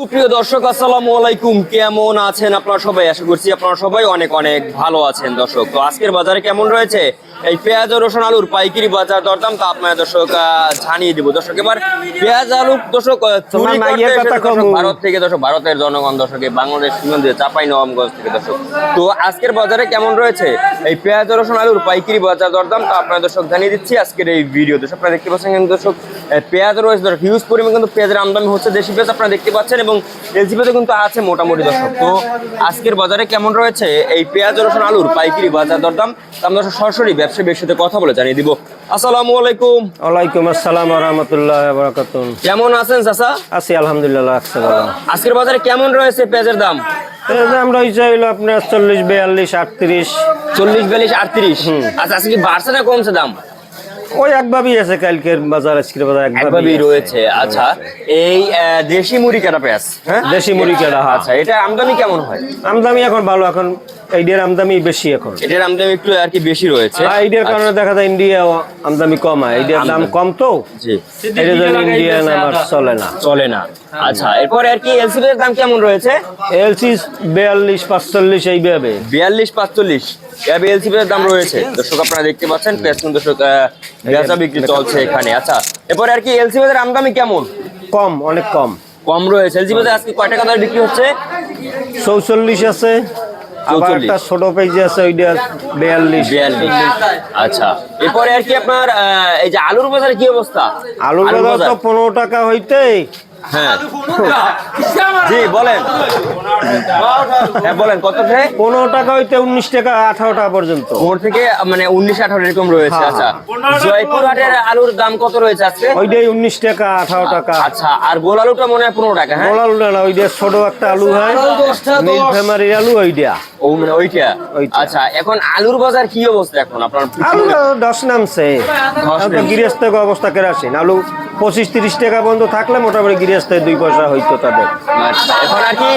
সুপ্রিয় দর্শক, আসসালামু আলাইকুম। কেমন আছেন আপনারা সবাই? আশা করছি আপনারা সবাই অনেক অনেক ভালো আছেন। দর্শক, তো আজকের বাজারে কেমন রয়েছে এই পেঁয়াজ ও রসুন আলুর পাইকারি বাজার দরদাম তা আপনারা দর্শক জানিয়ে দিব। দর্শক, এবার পেঁয়াজ আলু দর্শক ভারত থেকে, দর্শক ভারতের জনগণ দর্শক বাংলাদেশ সীমান্তে চাঁপাইনবাবগঞ্জ থেকে দর্শক। তো আজকের বাজারে কেমন রয়েছে এই পেঁয়াজ ও রসুন আলুর পাইকারি বাজার দরদাম তা আপনারা দর্শক জানিয়ে দিচ্ছি আজকের এই ভিডিও। দর্শক, আপনারা দেখতে পাচ্ছেন কিন্তু দর্শক পেঁয়াজ রয়েছে দর্শক, হিউজ পরিমাণ কিন্তু পেঁয়াজের আমদানি হচ্ছে। দেশি পেঁয়াজ আপনারা দেখতে পাচ্ছেন এবং এলসি পেঁয়াজও কিন্তু আছে মোটামুটি দর্শক। তো আজকের বাজারে কেমন রয়েছে এই পেঁয়াজ রসুন আলুর পাইকারি বাজার দরদাম আমরা সরাসরি ব্যবসায়ীর সাথে কথা বলে জানিয়ে দিব। আসসালামু আলাইকুম। ওয়ালাইকুম আসসালাম ওয়া রাহমাতুল্লাহি ওয়া বারাকাতুহু। কেমন আছেন চাচা? আছি আলহামদুলিল্লাহ। আজকের বাজারে কেমন রয়েছে পেঁয়াজের দাম? দাম রয়েছে হইলো আপনার 40, 42, 38। 40, 42, 38। আচ্ছা, আজকে কি বাড়ছে না কমছে দাম? ওই একভাবেই আছে, কালকের বাজার আজকের বাজার একভাবেই রয়েছে। আচ্ছা, এই দেশি মুড়ি কাটা পেঁয়াজ, হ্যাঁ দেশি মুড়ি কাটা। আচ্ছা, এটা আমদানি কেমন হয়? আমদানি এখন ভালো, এখন এইটার আমদানি বেশি। এখন এটার আমদানি একটু আর কি বেশি রয়েছে। এইটার কারণে দেখা যায় ইন্ডিয়া আমদানি কম হয়, এইটার দাম কম তো। জি, এটার জন্য ইন্ডিয়ান আমার চলে না। আচ্ছা, এরপরে আর কি এলসি এর দাম কেমন রয়েছে? এলসি 42, 45 এইভাবে। 42, 45 এলসি এর দাম রয়েছে দর্শক। আপনারা দেখতে পাচ্ছেন পেঁয়াজ কিন্তু দর্শক বেচা বিক্রি চলছে এখানে। আচ্ছা, এরপরে আর কি এলসি এর আমদানি কেমন? কম, অনেক কম কম রয়েছে। এলসি আজকে কয় টাকা দরে বিক্রি হচ্ছে? 44 আছে। আবার একটা ছোট পেঁয়াজ আছে, ওইটা 42। আচ্ছা, এরপরে আর কি আপনার এই যে আলুর বাজারে কি অবস্থা? আলুর বাজার তো 15 টাকা হইতে। হ্যাঁ জি বলেন, হ্যাঁ বলেন, কত থেকে? 15 টাকা হইতে 19 টাকা 18 টাকা পর্যন্ত। ওর থেকে মানে 19, 18 এরকম রয়েছে। আচ্ছা, জয়পুরহাটের আলুর দাম কত রয়েছে আজকে? ওইটাই 19 টাকা 18 টাকা। আচ্ছা, আর গোল আলুটা মনে হয় 15 টাকা। হ্যাঁ, গোল আলুটা না, ওইটা ছোট একটা আলু হয়, নীলফামারী আলু ওইটা। ও মানে ওইটা। আচ্ছা, এখন আলুর বাজার কি অবস্থা এখন আপনার? আলু 10 নামছে। গৃহস্থ অবস্থা কেরাসিন আলু 25-30 টাকা পর্যন্ত থাকলে মোটামুটি গৃহস্থে 2 পয়সা হইতো তাদের। এখন আর কি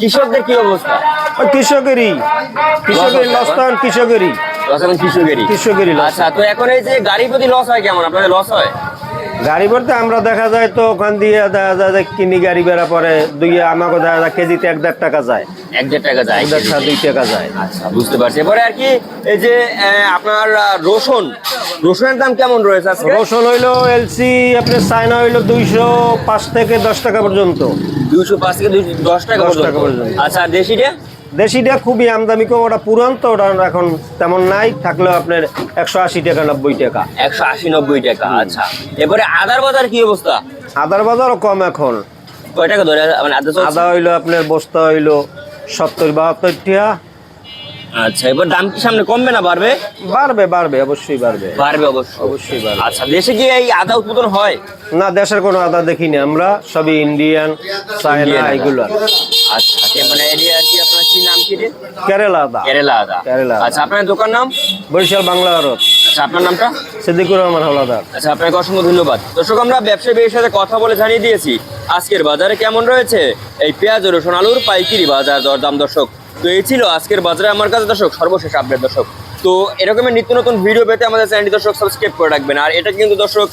কৃষকদের কি অবস্থা? কৃষকেরই লস, তখন কৃষকেরই। আচ্ছা, তো এখন এই যে গাড়ি প্রতি লস হয় কেমন? আপনাদের লস হয়? গাড়ি বলতে আমরা দেখা যায় তো ওখান দিয়ে দেখা যায় কিনি গাড়ি বেড়া পরে আমাকে দেখা যায় কেজিতে 1.5 টাকা যায়। 1.5 টাকা যায়, 2 টাকা যায়। আচ্ছা, বুঝতে পারছি। এবারে আর কি এই যে আপনার রসুনের দাম কেমন রয়েছে আজকে? রসুন হইলো এলসি আপনার চায়না হইলো 205 থেকে 10 টাকা পর্যন্ত। 205 থেকে 10 টাকা পর্যন্ত। আচ্ছা, দেশিটা খুবই আমদানি কম, ওটা পুরান তো, ওটা এখন তেমন নাই, থাকলেও আপনার 180 টাকা 90 টাকা। 180-90 টাকা। আচ্ছা, এবারে আদার বাজার কি অবস্থা? আদার বাজারও কম এখন। কয় টাকা ধরে মানে আদা হইলো আপনার বস্তা হইলো 70-72 টাকা। আচ্ছা, এবার দাম কি সামনে কমবে না বাড়বে? বাড়বে, অবশ্যই বাড়বে। অবশ্যই বাড়বে। আচ্ছা, দেশে কি এই আদা উৎপাদন হয়? না, দেশের কোনো আদা দেখিনি আমরা, সবই ইন্ডিয়ান, চায়না এগুলো। আচ্ছা, মানে এরিয়া আর কি আপনার কি নাম কি? কেরালা আদা। আচ্ছা, আপনার দোকান নাম? বরিশাল বাংলা আড়ত। আচ্ছা, আপনার নামটা? সিদ্দিকুর রহমান হাওলাদার। আচ্ছা, আপনাকে অসংখ্য ধন্যবাদ। দর্শক, আমরা ব্যবসায়ীর সাথে কথা বলে জানিয়ে দিয়েছি আজকের বাজারে কেমন রয়েছে এই পেঁয়াজ ও রসুন আলুর পাইকারি বাজার দরদাম। দর্শক, তো এই ছিল আজকের বাজারে আমার কাছে দর্শক সর্বশেষ আপডেট। দর্শক, তো এরকমের নিত্য নতুন ভিডিও পেতে আমাদের চ্যানেলটি দর্শক সাবস্ক্রাইব করে রাখবেন। আর এটা কিন্তু দর্শক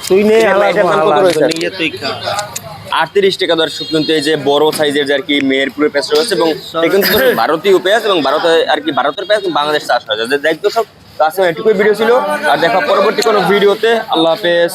তুই নে 38 টাকা দর্শক। কিন্তু এই যে বড় সাইজের যে আর কি মেহেরপুরের পেঁয়াজ রয়েছে এবং কিন্তু ভারতীয় পেঁয়াজ এবং ভারতের পেঁয়াজ বাংলাদেশ চাষ হয়। দেখতো সব, এটুকুই ভিডিও ছিল। আর দেখা পরবর্তী কোনো ভিডিওতে। আল্লাহ হাফেজ।